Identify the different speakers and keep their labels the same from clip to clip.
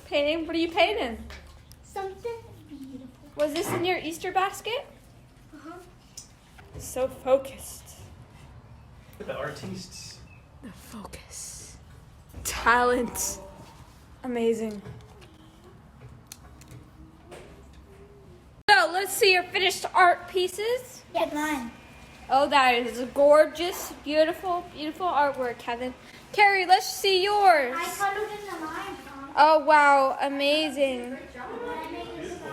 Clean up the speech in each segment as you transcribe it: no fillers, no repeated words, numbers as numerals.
Speaker 1: Painting? What are you painting?
Speaker 2: Something beautiful.
Speaker 1: Was this in your Easter basket?
Speaker 2: Uh-huh.
Speaker 1: So focused.
Speaker 3: The artists.
Speaker 1: The focus. Talent. Amazing. So let's see your finished art pieces.
Speaker 2: Yes. Mine.
Speaker 1: Oh, that is a gorgeous, beautiful, beautiful artwork, Kevin. Carrie, let's see yours.
Speaker 2: I colored in the line, Mom.
Speaker 1: Oh, wow. Amazing.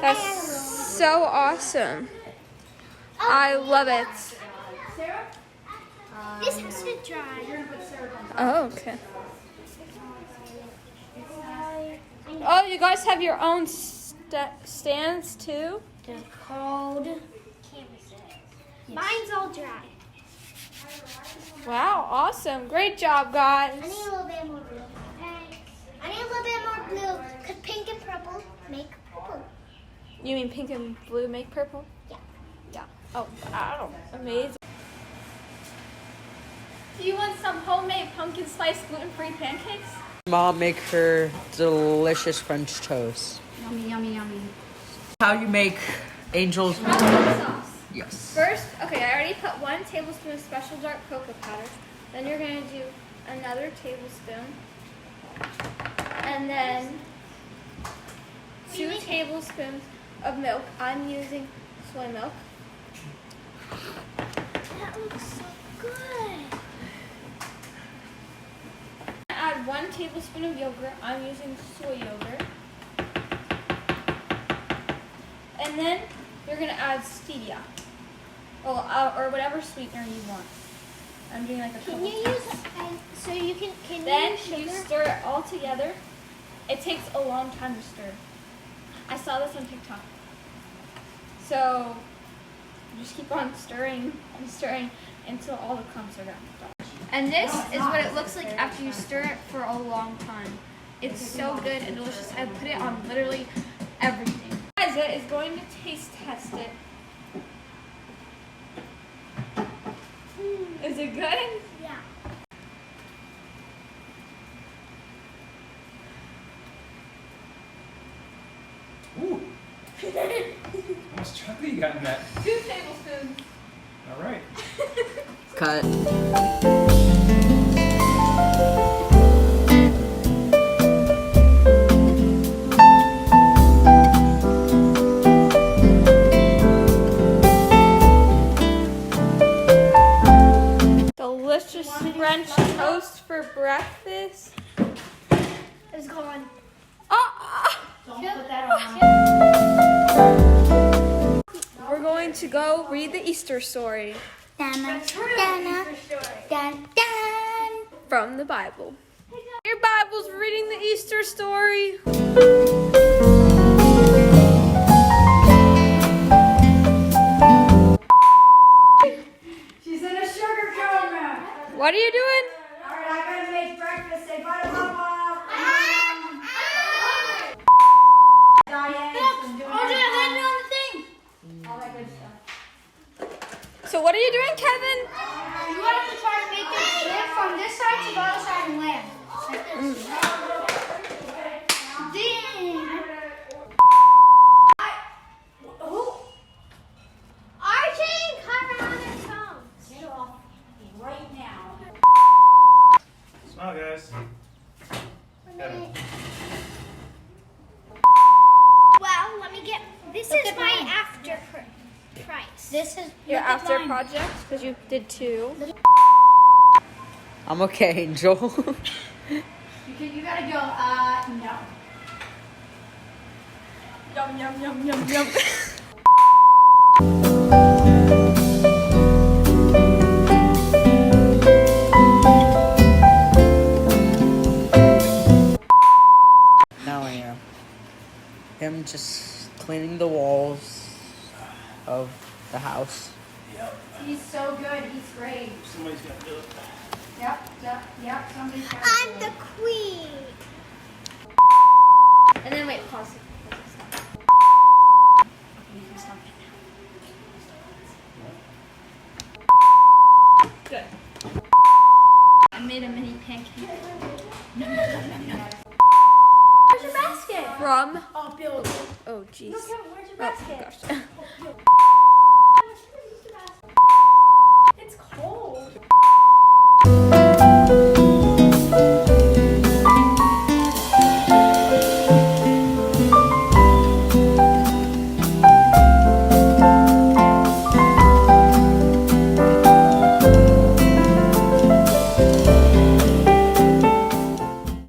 Speaker 1: That's so awesome. I love it.
Speaker 2: This has to dry.
Speaker 1: Oh, okay. Oh, you guys have your own stands too?
Speaker 2: They're called canvases. Mine's all dry.
Speaker 1: Wow, awesome. Great job, guys.
Speaker 2: I need a little bit more blue. I need a little bit more blue because pink and purple make purple.
Speaker 1: You mean pink and blue make purple?
Speaker 2: Yeah.
Speaker 1: Yeah. Oh, wow. Amazing. Do you want some homemade pumpkin spice gluten-free pancakes?
Speaker 4: Mom make her delicious French toast.
Speaker 2: Yummy, yummy, yummy.
Speaker 4: How you make angels?
Speaker 1: Sauce.
Speaker 4: Yes.
Speaker 1: First, okay, I already put 1 tablespoon of special dark cocoa powder. Then you're going to do another tablespoon. And then 2 tablespoons of milk. I'm using soy milk.
Speaker 2: That looks so good.
Speaker 1: Add 1 tablespoon of yogurt. I'm using soy yogurt. And then you're going to add stevia. Or whatever sweetener you want. I'm doing like a couple.
Speaker 2: Can you use so you can
Speaker 1: Then
Speaker 2: you use
Speaker 1: you
Speaker 2: sugar?
Speaker 1: stir it all together. It takes a long time to stir. I saw this on TikTok. So you just keep on stirring and stirring until all the clumps are done. And this is what it looks like after you stir it for a long time. It's so good and delicious. I put it on literally everything. Liza is going to taste test it. Is it good?
Speaker 2: Yeah.
Speaker 3: Ooh. How much chocolate you got in that?
Speaker 1: 2 tablespoons.
Speaker 3: All right.
Speaker 4: Cut.
Speaker 1: Delicious French toast for breakfast.
Speaker 2: It's gone.
Speaker 1: Don't
Speaker 2: put that on.
Speaker 1: We're going to go read the Easter story
Speaker 2: Dana, Dana, Dan, Dan.
Speaker 1: from the Bible. Your Bible's reading the Easter story.
Speaker 5: She's in a sugar coma.
Speaker 1: What are you doing?
Speaker 5: All right, I gotta make breakfast. Say bye to Mama. Diane's been doing
Speaker 2: on the thing.
Speaker 5: all that good stuff.
Speaker 1: So what are you doing, Kevin?
Speaker 2: You have to try to make it flip from this side to the other side and land. Archie, cut around their tongues.
Speaker 5: Get off right now.
Speaker 3: Smile, guys. Kevin.
Speaker 2: Well, let me get. This is my after price. This is
Speaker 1: Your
Speaker 2: look at
Speaker 1: after
Speaker 2: mine.
Speaker 1: project, because you did 2.
Speaker 4: I'm okay, Angel.
Speaker 5: You gotta go, no.
Speaker 1: Yum, yum, yum, yum, yum.
Speaker 4: Now I am. Him just cleaning the walls of the house.
Speaker 5: He's so good. He's great.
Speaker 3: Somebody's got to do it.
Speaker 5: Yep. Somebody's got
Speaker 2: I'm the queen.
Speaker 1: And then wait, pause. Good. I made a mini pancake.
Speaker 2: Where's your basket?
Speaker 1: from.
Speaker 5: Oh, Bill.
Speaker 1: Oh, jeez.
Speaker 5: No, Kevin, where's your
Speaker 1: Oh,
Speaker 5: basket?
Speaker 1: gosh.